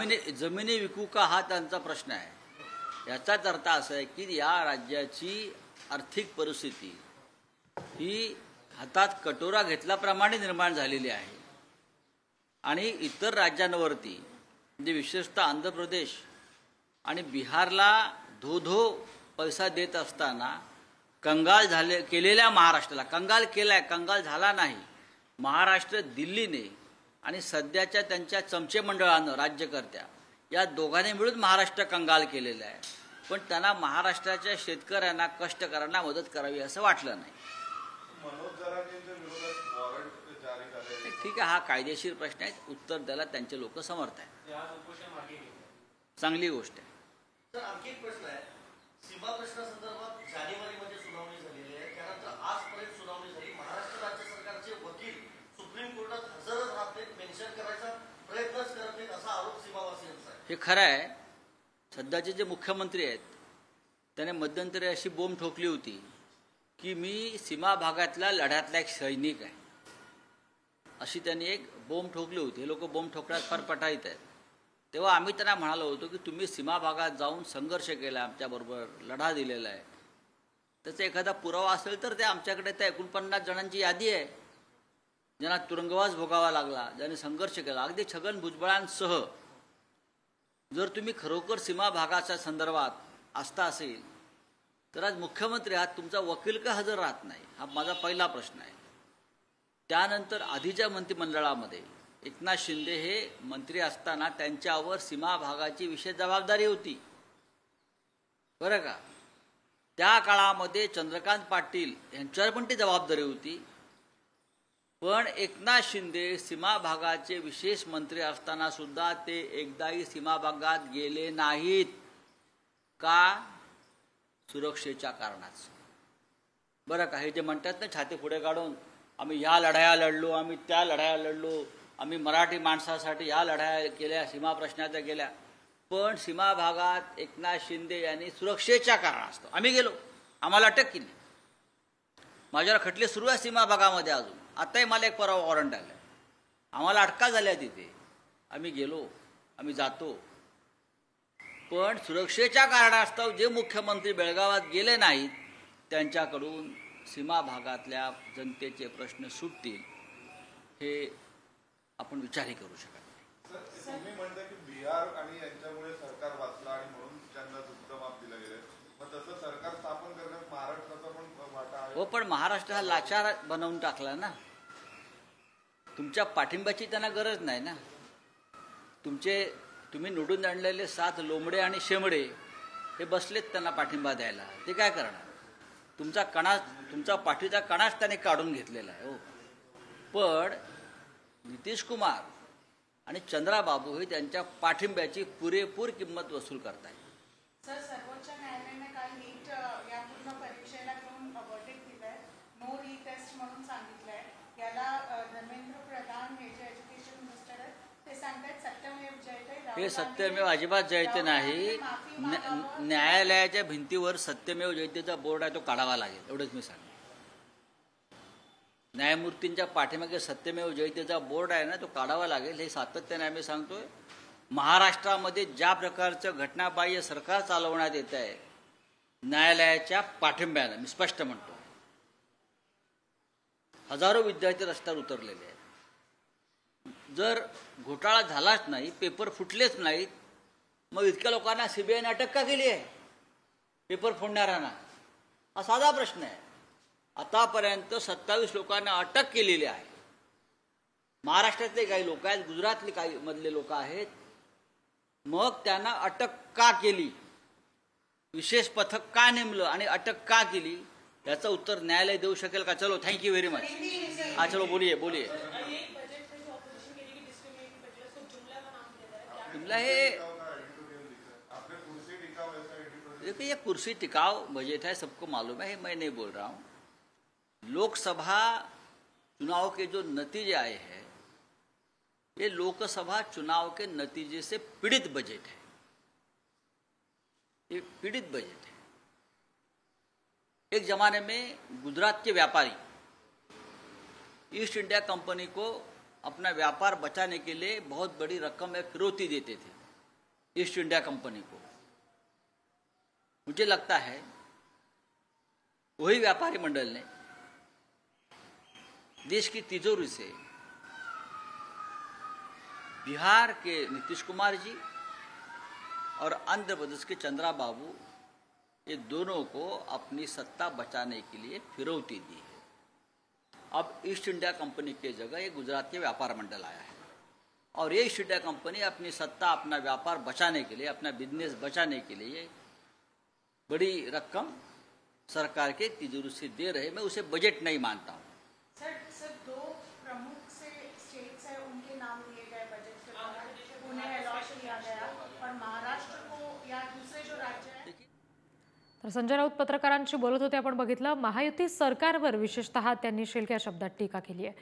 जमिनी विकू का हा त्यांचा प्रश्न आहे. याचाच अर्थ असा आहे की या राज्याची आर्थिक परिस्थिती ही हातात कटोरा घेतल्याप्रमाणे निर्माण झालेली आहे आणि इतर राज्यांवरती म्हणजे विशेषतः आंध्र प्रदेश आणि बिहारला धो पैसा देत असताना कंगाल केलेल्या महाराष्ट्राला कंगाल झाला नाही. महाराष्ट्र दिल्लीने आणि सध्याच्या त्यांच्या चमचे मंडळानं राज्यकर्त्या या दोघांनी मिळून महाराष्ट्र कंगाल केलेलं आहे. पण त्यांना महाराष्ट्राच्या शेतकऱ्यांना कष्टकऱ्यांना मदत करावी असं वाटलं नाही. ठीक आहे, हा कायदेशीर प्रश्न आहे. उत्तर द्यायला त्यांचे लोक समर्थ आहेत. चांगली गोष्ट आहे. आणखी एक प्रश्न आहे. सीमा प्रश्नासंदर्भात जानेवारीमध्ये सुनावणी झालेली आहे. त्यानंतर आजपर्यंत सुनावणी झाली. महाराष्ट्र राज्य सरकारचे वकील सुप्रीम कोर्टात हजरच राहत नाहीत, मेन्शन करायचा प्रयत्नच करत नाहीत असा आरोप सीमावासियांचा आहे. हे खरं आहे. सध्याचे जे मुख्यमंत्री आहेत त्याने मध्यंतरी अशी बोंब ठोकली होती की मी सीमा भागातल्या लढ्यातला एक सैनिक आहे, अशी त्यांनी एक बोंब ठोकली होती. हे लोक बोंब ठोकण्यात फार पटाईत आहेत. तेव्हा आम्ही त्यांना म्हणालो होतो की तुम्ही सीमा भागात जाऊन संघर्ष केला, आमच्याबरोबर लढा दिलेला आहे, त्याचा एखादा पुरावा असेल तर ते आमच्याकडे त्या 49 जणांची यादी आहे ज्यांना तुरुंगवास भोगावा लागला, ज्यांनी संघर्ष केला. अगदी छगन भुजबळांसह जर तुम्ही खरोखर सीमा भागाच्या संदर्भात आस्था असेल तर आज मुख्यमंत्री आहात, तुमचा वकील का हजर राहत नाही हा माझा पहिला प्रश्न आहे. त्यानंतर आधीच्या मंत्रिमंडळामध्ये एकनाथ शिंदे हे मंत्री असताना त्यांच्यावर सीमा भागाची विशेष जबाबदारी होती, बरं का. त्या काळामध्ये चंद्रकांत पाटील यांच्यावर पण ती जबाबदारी होती. पण एकनाथ शिंदे सीमा भागाचे विशेष मंत्री असताना सुद्धा ते एकदाही सीमा भागात गेले नाहीत. का? सुरक्षेच्या कारणाचं, बरं का. हे जे म्हणतात ना छाती पुढे काढून आम्ही या लढाया लढलो, आम्ही त्या लढाया लढलो, आम्ही मराठी माणसासाठी या लढाया केल्या, सीमा प्रश्नाच्या केल्या, पण सीमा भागात एकनाथ शिंदे यांनी सुरक्षेच्या कारणास्तव आम्ही गेलो, आम्हाला अटक केली. माझ्यावर खटले सुरू आहे सीमा भागामध्ये अजून. आताही मला एक परवा वॉरंट आलं, आम्हाला अटका झाल्या तिथे, आम्ही गेलो, आम्ही जातो. पण सुरक्षेच्या कारणास्तव जे मुख्यमंत्री बेळगावात गेले नाहीत त्यांच्याकडून सीमा भागातल्या जनतेचे प्रश्न सुटतील हे आपण विचारही करू शकत नाही. तुम्ही म्हणता की बिहार आणि यांच्यामुळे सरकार वाचलं आणि म्हणून त्यांना दुःख माफ दिलं गेलं, मग तसं सरकार स्थापन करण्यात महाराष्ट्राचा पण वाटा आहे. हो, पण महाराष्ट्र हा लाचार बनवून टाकला ना. तुमच्या पाठिंब्याची त्यांना गरज नाही ना. तुम्ही निवडून आणलेले 7 लोंबडे आणि शेमडे हे बसलेत त्यांना पाठिंबा द्यायला, ते काय करणार. तुमचा पाठीचा कणाच त्याने काढून घेतलेला आहे. हो, पण नितीश कुमार आणि चंद्राबाबू हे त्यांच्या पाठिंब्याची पुरेपूर किंमत वसूल करतायत. सर, सर्वोच्च न्यायालयाने काल नीट या पूर्ण परीक्षेला घेऊन वर्डिक्ट दिलाय, नो रीटेस्ट म्हणून सांगितलंय. याला धर्मेंद्र प्रधान हे जे एज्युकेशन मिनिस्टर आहेत ते सांगतायत सत्यमेव जयते. हे सत्यमेव अजिबात जयते नाही. न्यायालयाच्या भिंतीवर सत्यमेव जयतेचा बोर्ड आहे, तो काढावा लागेल, एवढंच मी सांगेन. न्यायमूर्तींच्या पाठीमागे सत्यमेव जयतेचा बोर्ड आहे ना, तो काढावा लागेल. हे सातत्याने आम्ही सांगतोय. महाराष्ट्रामध्ये ज्या प्रकारचं घटनाबाह्य सरकार चालवण्यात येत आहे न्यायालयाच्या पाठिंब्यानं, मी स्पष्ट म्हणतो, हजारो विद्यार्थी रस्त्यावर उतरलेले आहेत. जर घोटाळा झालाच नाही, पेपर फुटलेच नाहीत, मग इतक्या लोकांना सीबीआयने अटक का केली आहे? पेपर फोडणाऱ्यांना हा साधा प्रश्न आहे. आतापर्यंत 27 लोकांना अटक केलेली आहे. महाराष्ट्रातले काही लोक आहेत, गुजरातले काही मधले लोक आहेत, मग त्यांना अटक का केली, विशेष पथक का नेमलं आणि अटक का केली, याचं उत्तर न्यायालय देऊ शकेल का? चलो, थँक्यू व्हेरी मच. हा, चलो, बोलिए. जुमला हे देखिए, ये कुर्सी टिकाऊ बजट है, सबको मालूम है, मैं नहीं बोल रहा हूँ. लोकसभा चुनाव के जो नतीजे आए हैं ये लोकसभा चुनाव के नतीजे से पीड़ित बजट है. ये पीड़ित बजट है. एक जमाने में गुजरात के व्यापारी ईस्ट इंडिया कंपनी को अपना व्यापार बचाने के लिए बहुत बड़ी रकम या फिरौती देते थे. ईस्ट इंडिया कंपनी को। मुझे लगता है वही व्यापारी मंडल ने देश की तिजोरी से बिहार के नीतीश कुमार जी और आंध्र प्रदेश के चंद्रा बाबू, ये दोनों को अपनी सत्ता बचाने के लिए फिरौती दी है। अब ईस्ट इंडिया कंपनी की जगह ये गुजरात के व्यापार मंडल आया है और ये ईस्ट इंडिया कंपनी अपनी सत्ता, अपना व्यापार बचाने के लिए, अपना बिजनेस बचाने के लिए बड़ी रकम सरकार के तिजोरी से दे रहे। मैं उसे बजट नहीं मानता हूँ। सर दो प्रमुख से स्टेट्स है, उनके नाम लिए गए बजट के दौरान, उन्हें अलॉट किया गया और महाराष्ट्र को या दूसरे जो राज्य है। तर संजय राऊत पत्रकारांशी बोलत होते। आपण बघितलं महायुती सरकारवर विशेषतः त्यांनी शिलक्या शब्दात टीका केली आहे।